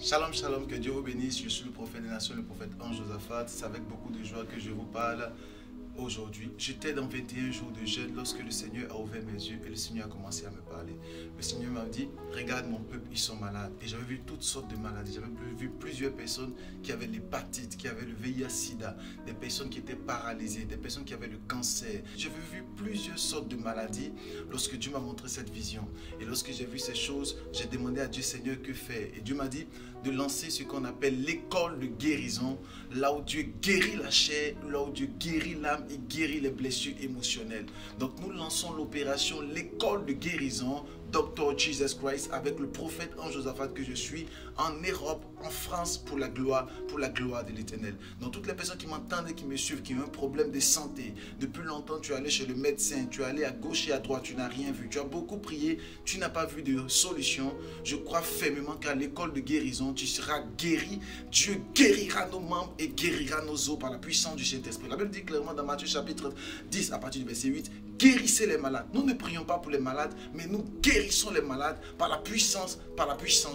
Shalom, shalom, que Dieu vous bénisse. Je suis le prophète des nations, le prophète Ange Josaphat. C'est avec beaucoup de joie que je vous parle aujourd'hui. J'étais dans 21 jours de jeûne lorsque le Seigneur a ouvert mes yeux et le Seigneur a commencé à me parler. Le Seigneur m'a dit, regarde mon peuple, ils sont malades. Et j'avais vu toutes sortes de maladies. J'avais vu plusieurs personnes qui avaient l'hépatite, qui avaient le VIH-Sida, des personnes qui étaient paralysées, des personnes qui avaient le cancer. J'avais vu plusieurs sortes de maladies lorsque Dieu m'a montré cette vision. Et lorsque j'ai vu ces choses, j'ai demandé à Dieu, Seigneur, que faire? Et Dieu m'a dit de lancer ce qu'on appelle l'école de guérison, là où Dieu guérit la chair, là où Dieu guérit l'âme et guérit les blessures émotionnelles. Donc nous lançons l'opération l'école de guérison Dr. Jesus Christ avec le prophète Ange Josaphat que je suis en Europe, en France pour la gloire de l'Éternel. Donc toutes les personnes qui m'entendent et qui me suivent, qui ont un problème de santé, depuis longtemps tu es allé chez le médecin, tu es allé à gauche et à droite, tu n'as rien vu, tu as beaucoup prié, tu n'as pas vu de solution. Je crois fermement qu'à l'école de guérison, tu seras guéri. Dieu guérira nos membres et guérira nos os par la puissance du Saint-Esprit. La Bible dit clairement dans Matthieu chapitre 10 à partir du verset 8, guérissez les malades. Nous ne prions pas pour les malades, mais nous guérissons les malades par la puissance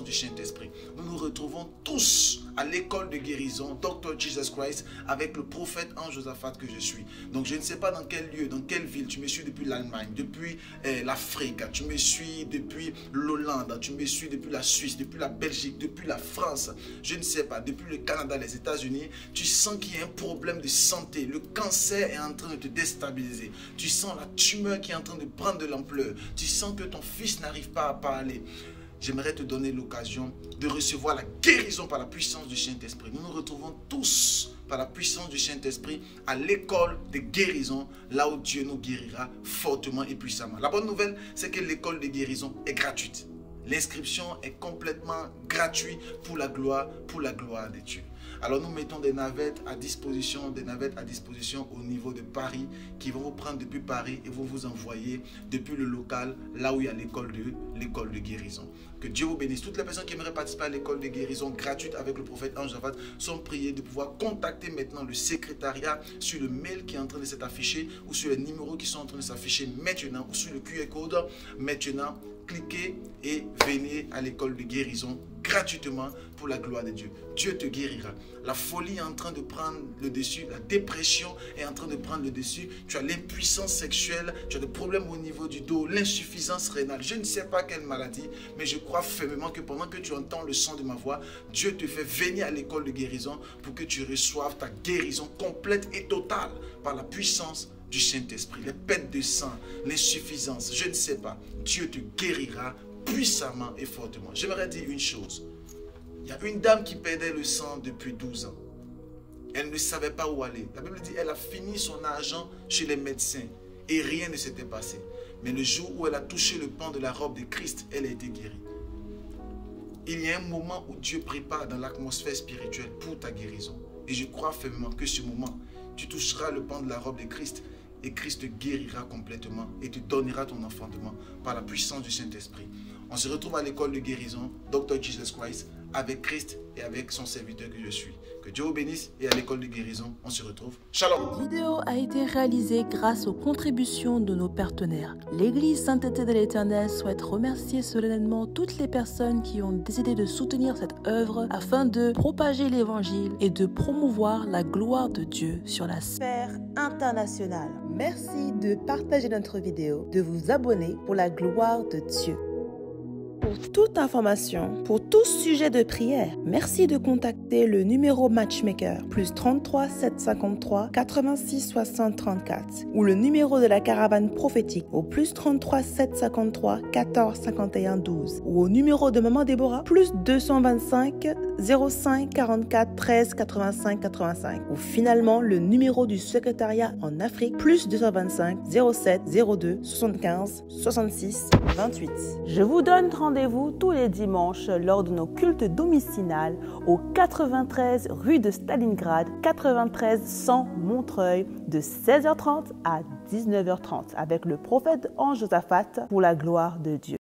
du Saint-Esprit. Nous nous retrouvons tous à l'école de guérison Dr. Jesus Christ avec le prophète Ange Josaphat que je suis. Donc je ne sais pas dans quel lieu, dans quelle ville, tu me suis depuis l'Allemagne, depuis l'Afrique, tu me suis depuis l'Hollande, tu me suis depuis la Suisse, depuis la Belgique, depuis la France, je ne sais pas, depuis le Canada, les États-Unis, tu sens qu'il y a un problème de santé, le cancer est en train de te déstabiliser, tu sens la tumeur qui est en train de prendre de l'ampleur, tu sens que ton fils n'arrive pas à parler. J'aimerais te donner l'occasion de recevoir la guérison par la puissance du Saint-Esprit. Nous nous retrouvons tous par la puissance du Saint-Esprit à l'école de guérison, là où Dieu nous guérira fortement et puissamment. La bonne nouvelle, c'est que l'école de guérison est gratuite. L'inscription est complètement gratuite pour la gloire de Dieu. Alors nous mettons des navettes à disposition au niveau de Paris qui vont vous prendre depuis Paris et vont vous envoyer depuis le local là où il y a l'école de guérison. Que Dieu vous bénisse. Toutes les personnes qui aimeraient participer à l'école de guérison gratuite avec le prophète Ange Josaphat sont priées de pouvoir contacter maintenant le secrétariat sur le mail qui est en train de s'afficher ou sur les numéros qui sont en train de s'afficher maintenant ou sur le QR code maintenant. Cliquez et venez à l'école de guérison gratuitement pour la gloire de Dieu. Dieu te guérira. La folie est en train de prendre le dessus, la dépression est en train de prendre le dessus, tu as l'impuissance sexuelle, tu as des problèmes au niveau du dos, l'insuffisance rénale, je ne sais pas quelle maladie, mais je crois fermement que pendant que tu entends le son de ma voix, Dieu te fait venir à l'école de guérison pour que tu reçoives ta guérison complète et totale par la puissance du Saint-Esprit, les pertes de sang, l'insuffisance, je ne sais pas. Dieu te guérira puissamment et fortement. J'aimerais dire une chose. Il y a une dame qui perdait le sang depuis 12 ans. Elle ne savait pas où aller. La Bible dit qu'elle a fini son argent chez les médecins et rien ne s'était passé. Mais le jour où elle a touché le pan de la robe de Christ, elle a été guérie. Il y a un moment où Dieu prépare dans l'atmosphère spirituelle pour ta guérison. Et je crois fermement que ce moment, tu toucheras le pan de la robe de Christ et Christ te guérira complètement et te donnera ton enfantement par la puissance du Saint-Esprit. On se retrouve à l'école de guérison, Dr. Jesus Christ, avec Christ et avec son serviteur que je suis. Que Dieu vous bénisse et à l'école de guérison, on se retrouve. Shalom. Cette vidéo a été réalisée grâce aux contributions de nos partenaires. L'Église Sainteté de l'Éternel souhaite remercier solennellement toutes les personnes qui ont décidé de soutenir cette œuvre afin de propager l'Évangile et de promouvoir la gloire de Dieu sur la sphère internationale. Merci de partager notre vidéo, de vous abonner pour la gloire de Dieu. Pour toute information, pour tout sujet de prière, merci de contacter le numéro Matchmaker +33 753 86 60 34 ou le numéro de la caravane prophétique au +33 753 14 51 12 ou au numéro de Maman Déborah +225 05 44 13 85 85 ou finalement le numéro du secrétariat en Afrique +225 07 02 75 66 28. Je vous donne rendez-vous tous les dimanches lors de nos cultes domicinales au 93 rue de Stalingrad, 93 100 Montreuil, de 16h30 à 19h30 avec le prophète Ange Josaphat pour la gloire de Dieu.